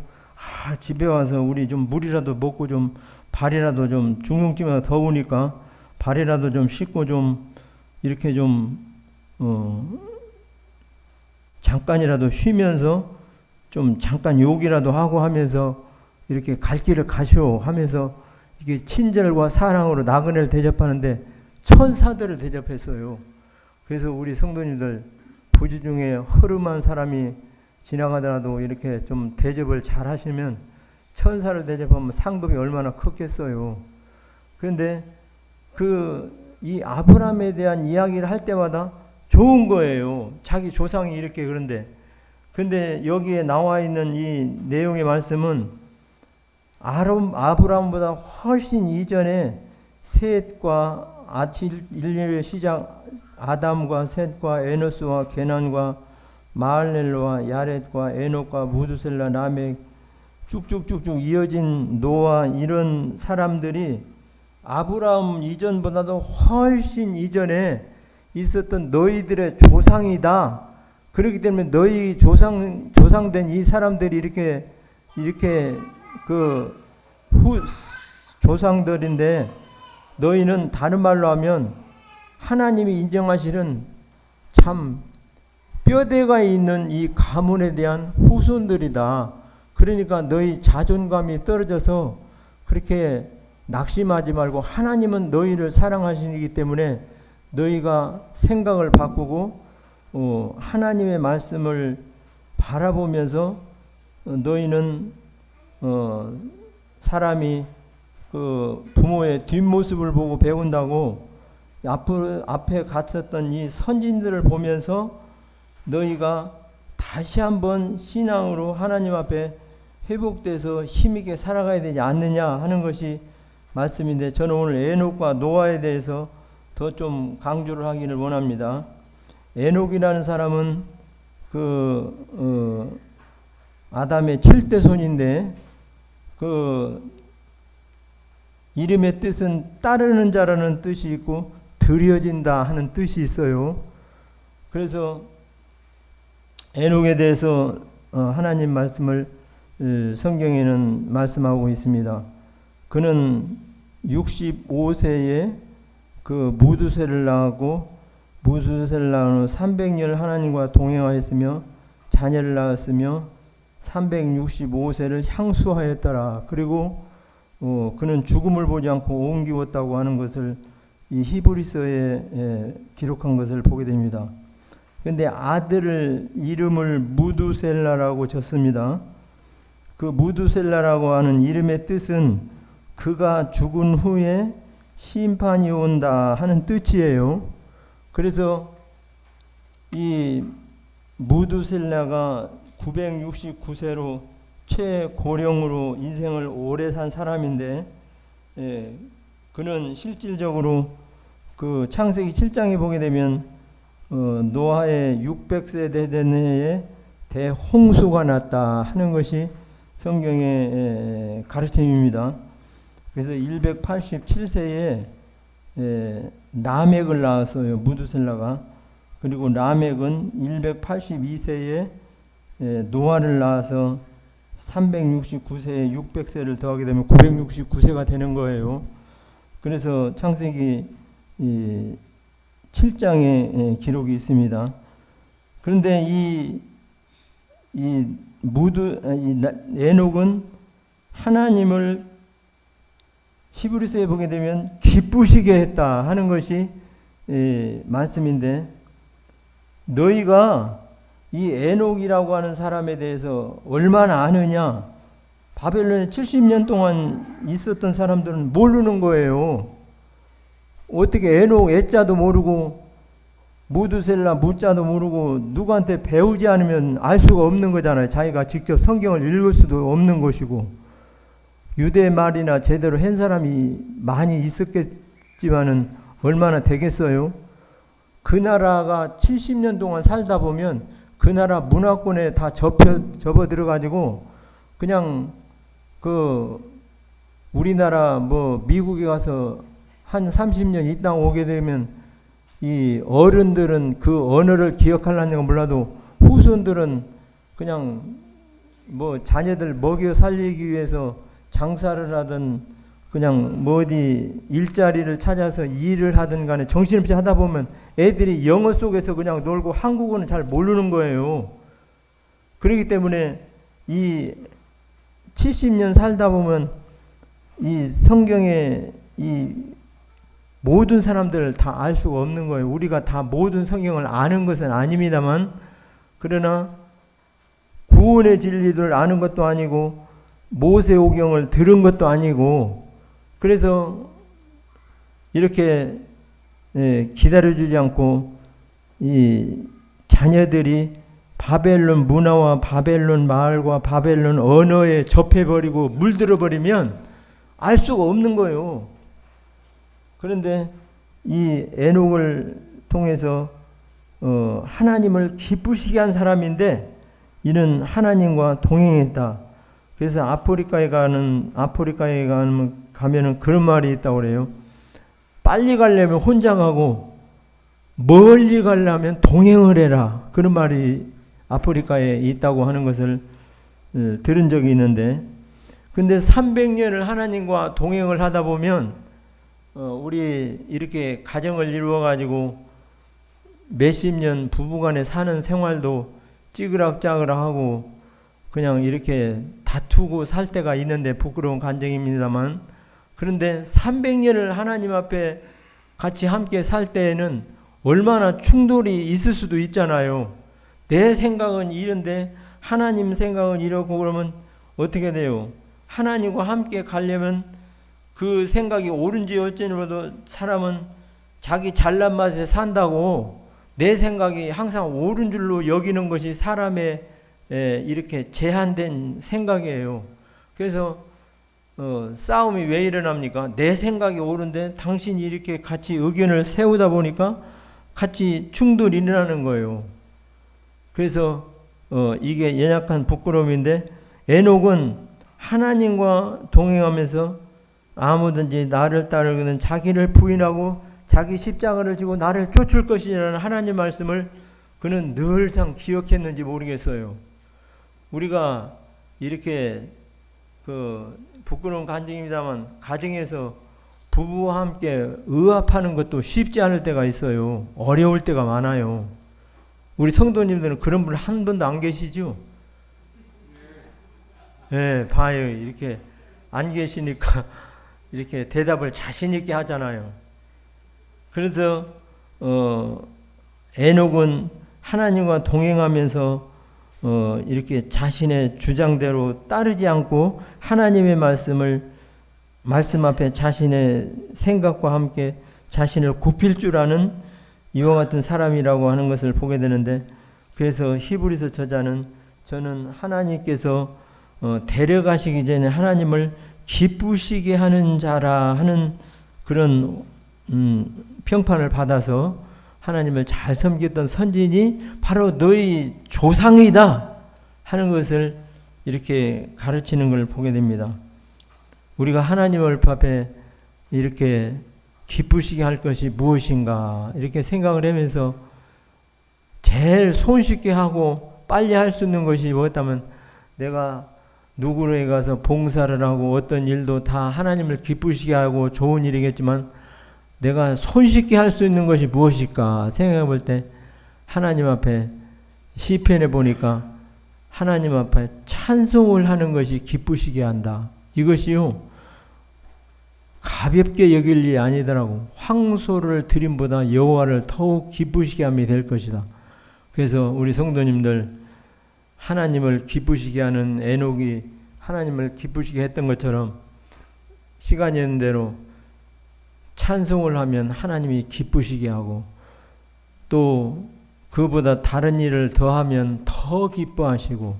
집에 와서 우리 좀 물이라도 먹고 좀 발이라도 좀 중용집에 더우니까 발이라도 좀 씻고 좀 이렇게 좀 잠깐이라도 쉬면서 좀 잠깐 욕이라도 하고 하면서 이렇게 갈 길을 가시오 하면서 이게 친절과 사랑으로 나그네를 대접하는데 천사들을 대접했어요. 그래서 우리 성도님들 부지 중에 허름한 사람이 지나가더라도 이렇게 좀 대접을 잘 하시면 천사를 대접하면 상급이 얼마나 컸겠어요. 그런데 이 아브라함에 대한 이야기를 할 때마다 좋은 거예요. 자기 조상이 이렇게 그런데 여기에 나와 있는 이 내용의 말씀은 아브라함보다 훨씬 이전에 셋과 인류의 시작 아담과 셋과 에노스와 게난과 마할렐로와 야렛과 에녹과 무두셀라 라멕 쭉쭉쭉쭉 이어진 노아, 이런 사람들이 아브라함 이전보다도 훨씬 이전에 있었던 너희들의 조상이다. 그렇기 때문에 너희 조상된 이 사람들이 이렇게 조상들인데, 너희는 다른 말로 하면 하나님이 인정하시는 참 뼈대가 있는 이 가문에 대한 후손들이다. 그러니까 너희 자존감이 떨어져서 그렇게 낙심하지 말고, 하나님은 너희를 사랑하시기 때문에 너희가 생각을 바꾸고 하나님의 말씀을 바라보면서 너희는 사람이 그 부모의 뒷모습을 보고 배운다고 앞에 갔었던 이 선진들을 보면서 너희가 다시 한번 신앙으로 하나님 앞에 회복돼서 힘있게 살아가야 되지 않느냐 하는 것이 말씀인데, 저는 오늘 에녹과 노아에 대해서 더 좀 강조를 하기를 원합니다. 에녹이라는 사람은 아담의 7대 손인데 이름의 뜻은 따르는 자라는 뜻이 있고 드려진다 하는 뜻이 있어요. 그래서 에녹에 대해서 하나님 말씀을 성경에는 말씀하고 있습니다. 그는 65세에 무두셀을 낳았고 무두셀을 낳은 후 300년 하나님과 동행하였으며 자녀를 낳았으며 365세를 향수하였더라. 그리고 그는 죽음을 보지 않고 옮기웠다고 하는 것을 이 히브리서에 기록한 것을 보게 됩니다. 그런데 아들을 이름을 무두셀라라고 졌습니다. 그 무두셀라라고 하는 이름의 뜻은 그가 죽은 후에 심판이 온다 하는 뜻이에요. 그래서 이 무두셀라가 969세로 최고령으로 인생을 오래 산 사람인데, 그는 실질적으로 그 창세기 7장에 보게 되면 노아의 600세 된 해에 대홍수가 났다 하는 것이 성경의 가르침입니다. 그래서 187세에 라멕을 낳았어요. 무두셀라가. 그리고 라멕은 182세에 노아를 낳아서 369세에 600세를 더하게 되면 969세가 되는 거예요. 그래서 창세기 7장에 기록이 있습니다. 그런데 이 에녹은 하나님을 히브리서에 보게 되면 기쁘시게 했다 하는 것이 말씀인데, 너희가 이 에녹이라고 하는 사람에 대해서 얼마나 아느냐? 바벨론에 70년 동안 있었던 사람들은 모르는 거예요. 어떻게 에녹 애자도 모르고 무두셀라 무자도 모르고 누구한테 배우지 않으면 알 수가 없는 거잖아요. 자기가 직접 성경을 읽을 수도 없는 것이고, 유대 말이나 제대로 한 사람이 많이 있었겠지만은 얼마나 되겠어요? 그 나라가 70년 동안 살다 보면 그 나라 문화권에 다 접어 들어가지고 그냥 우리나라 미국에 가서 한 30년 있다 오게 되면 이 어른들은 그 언어를 기억하려는 건 몰라도 후손들은 그냥 자녀들 먹여 살리기 위해서 장사를 하든 그냥 어디 일자리를 찾아서 일을 하든 간에 정신없이 하다 보면 애들이 영어 속에서 그냥 놀고 한국어는 잘 모르는 거예요. 그렇기 때문에 이 70년 살다 보면 이 성경의 이 모든 사람들을 다 알 수가 없는 거예요. 우리가 다 모든 성경을 아는 것은 아닙니다만, 그러나 구원의 진리를 아는 것도 아니고 모세오경을 들은 것도 아니고, 그래서 이렇게 기다려주지 않고 이 자녀들이 바벨론 문화와 바벨론 말과 바벨론 언어에 접해버리고 물들어버리면 알 수가 없는 거예요. 그런데 이 에녹을 통해서 하나님을 기쁘시게 한 사람인데, 이는 하나님과 동행했다. 그래서 아프리카에 가면은 그런 말이 있다고 그래요. 빨리 가려면 혼자 가고 멀리 가려면 동행을 해라. 그런 말이 아프리카에 있다고 하는 것을 들은 적이 있는데, 근데 300년을 하나님과 동행을 하다 보면 우리 이렇게 가정을 이루어 가지고 몇십 년 부부간에 사는 생활도 찌그락짜그락하고 그냥 이렇게 다투고 살 때가 있는데 부끄러운 간증입니다만, 그런데 300년을 하나님 앞에 같이 함께 살 때에는 얼마나 충돌이 있을 수도 있잖아요. 내 생각은 이런데 하나님 생각은 이러고 그러면 어떻게 돼요? 하나님과 함께 가려면 그 생각이 옳은지 어찌로도 사람은 자기 잘난 맛에 산다고 내 생각이 항상 옳은 줄로 여기는 것이 사람의 이렇게 제한된 생각이에요. 그래서 싸움이 왜 일어납니까? 내 생각이 옳은데 당신이 이렇게 같이 의견을 세우다 보니까 같이 충돌이 일어나는 거예요. 그래서 이게 연약한 부끄러움인데 에녹은 하나님과 동행하면서 아무든지 나를 따르는 자기를 부인하고 자기 십자가를 지고 나를 쫓을 것이라는 하나님 말씀을 그는 늘상 기억했는지 모르겠어요. 우리가 이렇게 부끄러운 간증입니다만 가정에서 부부와 함께 의합하는 것도 쉽지 않을 때가 있어요. 어려울 때가 많아요. 우리 성도님들은 그런 분 한 분도 안 계시죠? 네, 봐요. 이렇게 안 계시니까 이렇게 대답을 자신 있게 하잖아요. 그래서 에녹은 하나님과 동행하면서 이렇게 자신의 주장대로 따르지 않고 하나님의 말씀 앞에 자신의 생각과 함께 자신을 굽힐 줄 아는 이와 같은 사람이라고 하는 것을 보게 되는데, 그래서 히브리서 저자는 저는 하나님께서 데려가시기 전에 하나님을 기쁘시게 하는 자라 하는 그런 평판을 받아서 하나님을 잘 섬겼던 선진이 바로 너희 조상이다 하는 것을 이렇게 가르치는 걸 보게 됩니다. 우리가 하나님 앞에 이렇게 기쁘시게 할 것이 무엇인가 이렇게 생각을 하면서 제일 손쉽게 하고 빨리 할 수 있는 것이 뭐였다면, 내가 누구에 가서 봉사를 하고 어떤 일도 다 하나님을 기쁘시게 하고 좋은 일이겠지만 내가 손쉽게 할 수 있는 것이 무엇일까 생각해 볼 때 하나님 앞에 시편에 보니까 하나님 앞에 찬송을 하는 것이 기쁘시게 한다. 이것이요 가볍게 여길 일이 아니더라고. 황소를 드림보다 여호와를 더욱 기쁘시게 함이 될 것이다. 그래서 우리 성도님들 하나님을 기쁘시게 하는 에녹이 하나님을 기쁘시게 했던 것처럼 시간이 있는 대로 찬송을 하면 하나님이 기쁘시게 하고, 또 그보다 다른 일을 더하면 더 기뻐하시고,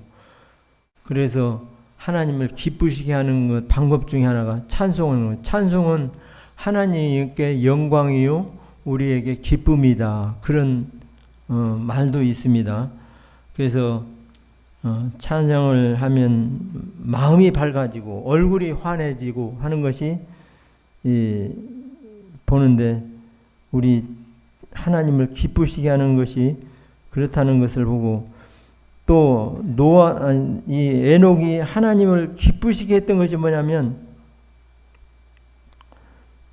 그래서 하나님을 기쁘시게 하는 것 방법 중에 하나가 찬송은, 찬송은 하나님께 영광이요 우리에게 기쁨이다. 그런 말도 있습니다. 그래서 찬양을 하면 마음이 밝아지고 얼굴이 환해지고 하는 것이 보는데, 우리 하나님을 기쁘시게 하는 것이 그렇다는 것을 보고, 또 이 에녹이 하나님을 기쁘시게 했던 것이 뭐냐면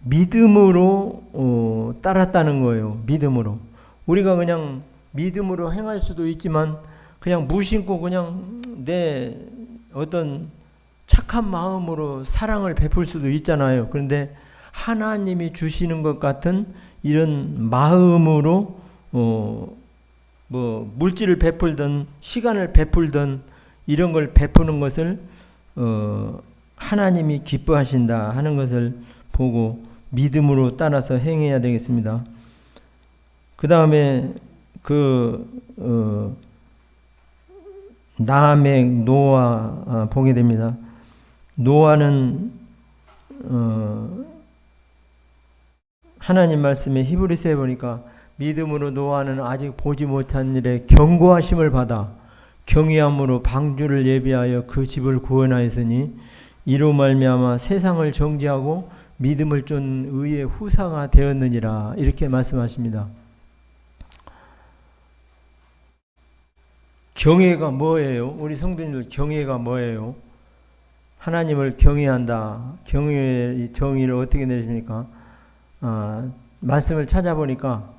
믿음으로 따랐다는 거예요. 믿음으로. 우리가 그냥 믿음으로 행할 수도 있지만 그냥 무심코 그냥 내 어떤 착한 마음으로 사랑을 베풀 수도 있잖아요. 그런데 하나님이 주시는 것 같은 이런 마음으로 물질을 베풀든 시간을 베풀든 이런 걸 베푸는 것을 하나님이 기뻐하신다 하는 것을 보고 믿음으로 따라서 행해야 되겠습니다. 그 다음에 라멕, 노아 보게 됩니다. 노아는 하나님 말씀에 히브리서에 보니까 믿음으로 노아는 아직 보지 못한 일에 경고하심을 받아 경외함으로 방주를 예비하여 그 집을 구원하였으니 이로 말미암아 세상을 정죄하고 믿음을 쫓는 의의 후사가 되었느니라. 이렇게 말씀하십니다. 경외가 뭐예요? 우리 성도님들 경외가 뭐예요? 하나님을 경외한다. 경외의 정의를 어떻게 내십니까? 말씀을 찾아보니까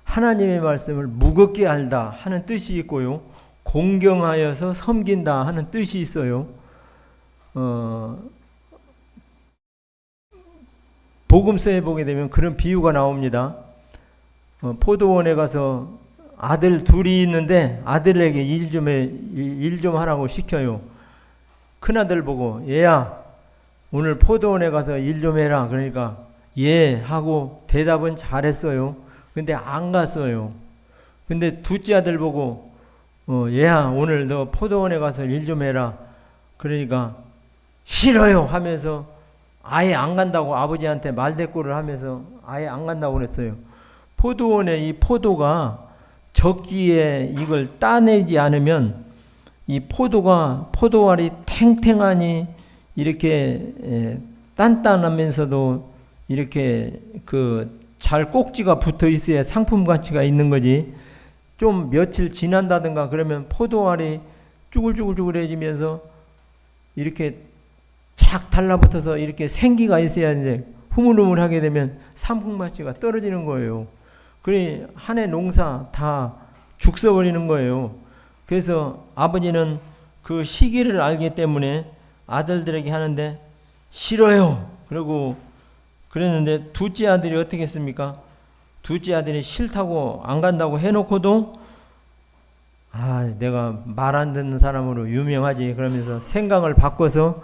하나님의 말씀을 무겁게 알다 하는 뜻이 있고요. 공경하여서 섬긴다 하는 뜻이 있어요. 복음서에 보게 되면 그런 비유가 나옵니다. 포도원에 가서 아들 둘이 있는데 아들에게 일 좀 하라고 시켜요. 큰아들 보고 얘야 오늘 포도원에 가서 일 좀 해라. 그러니까 예 하고 대답은 잘했어요. 근데 안 갔어요. 근데 둘째 아들 보고 얘야 오늘 너 포도원에 가서 일 좀 해라. 그러니까 싫어요 하면서 아예 안 간다고 아버지한테 말대꾸를 하면서 아예 안 간다고 그랬어요. 포도원에 이 포도가 적기에 이걸 따내지 않으면 이 포도알이 탱탱하니 이렇게 단단하면서도 이렇게 그 잘 꼭지가 붙어 있어야 상품 가치가 있는 거지. 좀 며칠 지난다든가 그러면 포도알이 쭈글쭈글쭈글해지면서 이렇게 착 달라붙어서 이렇게 생기가 있어야 이제 흐물흐물하게 되면 상품 가치가 떨어지는 거예요. 그러니 한 해 농사 다 죽서버리는 거예요. 그래서 아버지는 그 시기를 알기 때문에 아들들에게 하는데 싫어요. 그러고 그랬는데 둘째 아들이 어떻게 했습니까? 둘째 아들이 싫다고 안 간다고 해놓고도 내가 말 안 듣는 사람으로 유명하지 그러면서 생각을 바꿔서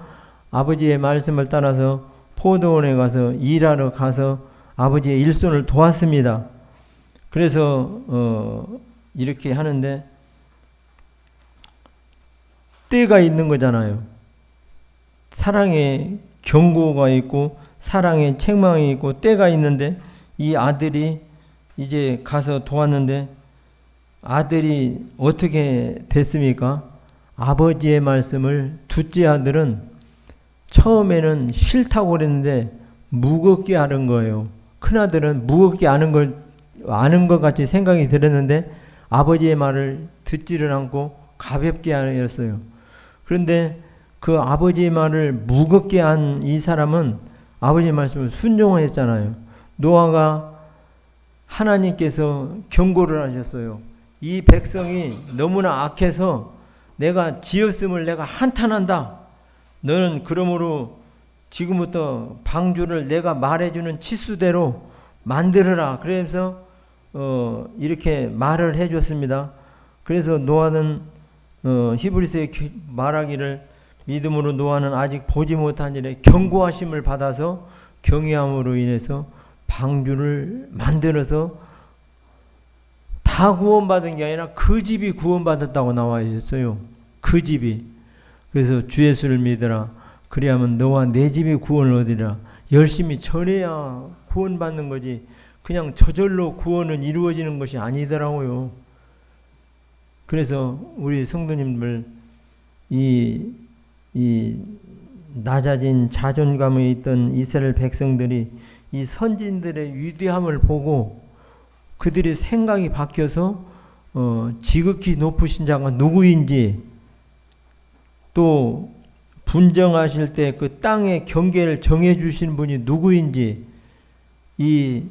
아버지의 말씀을 따라서 포도원에 가서 일하러 가서 아버지의 일손을 도왔습니다. 그래서 이렇게 하는데 때가 있는 거잖아요. 사랑의 경고가 있고 사랑의 책망이 있고 때가 있는데 이 아들이 이제 가서 도왔는데 아들이 어떻게 됐습니까? 아버지의 말씀을 둘째 아들은 처음에는 싫다고 그랬는데 무겁게 하는 거예요. 큰아들은 무겁게 아는 것 같이 생각이 들었는데 아버지의 말을 듣지를 않고 가볍게 하였어요. 그런데 그 아버지의 말을 무겁게 한 이 사람은 아버지의 말씀을 순종했잖아요. 노아가 하나님께서 경고를 하셨어요. 이 백성이 너무나 악해서 내가 지었음을 내가 한탄한다. 너는 그러므로 지금부터 방주를 내가 말해주는 치수대로 만들어라. 그래서 이렇게 말을 해줬습니다. 그래서 노아는 히브리서에 말하기를 믿음으로 노아는 아직 보지 못한 일에 경고하심을 받아서 경외함으로 인해서 방주를 만들어서 다 구원받은 게 아니라 그 집이 구원받았다고 나와 있어요. 그 집이. 그래서 주 예수를 믿으라. 그리하면 너와 내 집이 구원을 얻으리라. 열심히 전해야 구원받는 거지 그냥 저절로 구원은 이루어지는 것이 아니더라고요. 그래서 우리 성도님들 이 낮아진 자존감에 있던 이스라엘 백성들이 이 선진들의 위대함을 보고 그들의 생각이 바뀌어서 지극히 높으신 자가 누구인지 또 분정하실 때 그 땅의 경계를 정해 주신 분이 누구인지 이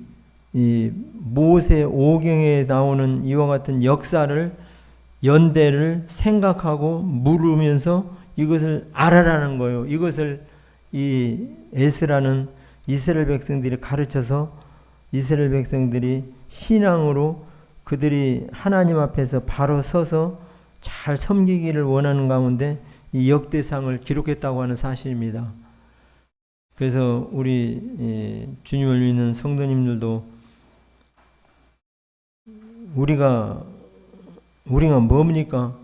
모세 오경에 나오는 이와 같은 역사를 연대를 생각하고 물으면서 이것을 알아라는 거예요. 이것을 이 에스라는 이스라엘 백성들이 가르쳐서 이스라엘 백성들이 신앙으로 그들이 하나님 앞에서 바로 서서 잘 섬기기를 원하는 가운데 이 역대상을 기록했다고 하는 사실입니다. 그래서 우리 주님을 믿는 성도님들도 우리가 뭡니까?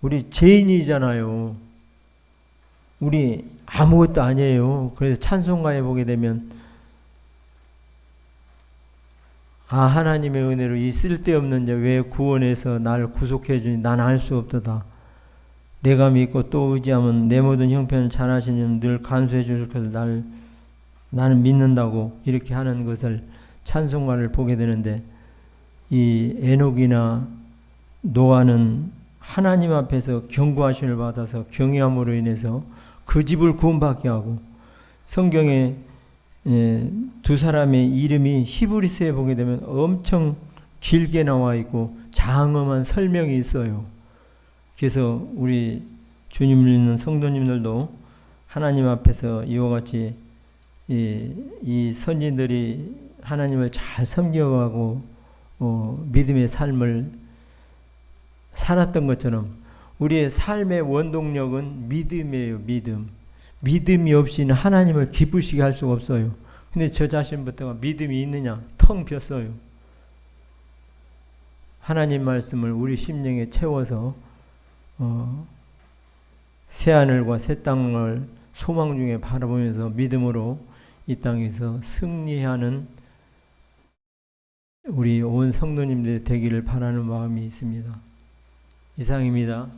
우리 죄인이잖아요. 우리 아무것도 아니에요. 그래서 찬송가에 보게 되면 하나님의 은혜로 이 쓸데없는 자 왜 구원해서 날 구속해 주니 난 알 수 없도다. 내가 믿고 또 의지하면 내 모든 형편을 잘하시는 늘 간수해 주실 것을 나는 믿는다고 이렇게 하는 것을 찬송가를 보게 되는데 이 에녹이나 노아는 하나님 앞에서 경고하심을 받아서 경외함으로 인해서 그 집을 구원받게 하고 성경에 두 사람의 이름이 히브리서에 보게 되면 엄청 길게 나와 있고 장엄한 설명이 있어요. 그래서 우리 주님 믿는 성도님들도 하나님 앞에서 이와 같이 이 선진들이 하나님을 잘 섬겨가고 믿음의 삶을 살았던 것처럼 우리의 삶의 원동력은 믿음이에요. 믿음이 없이는 하나님을 기쁘시게 할 수가 없어요. 근데 저 자신부터가 믿음이 있느냐? 텅 비었어요. 하나님 말씀을 우리 심령에 채워서 새하늘과 새 땅을 소망 중에 바라보면서 믿음으로 이 땅에서 승리하는 우리 온 성도님들 되기를 바라는 마음이 있습니다. 이상입니다.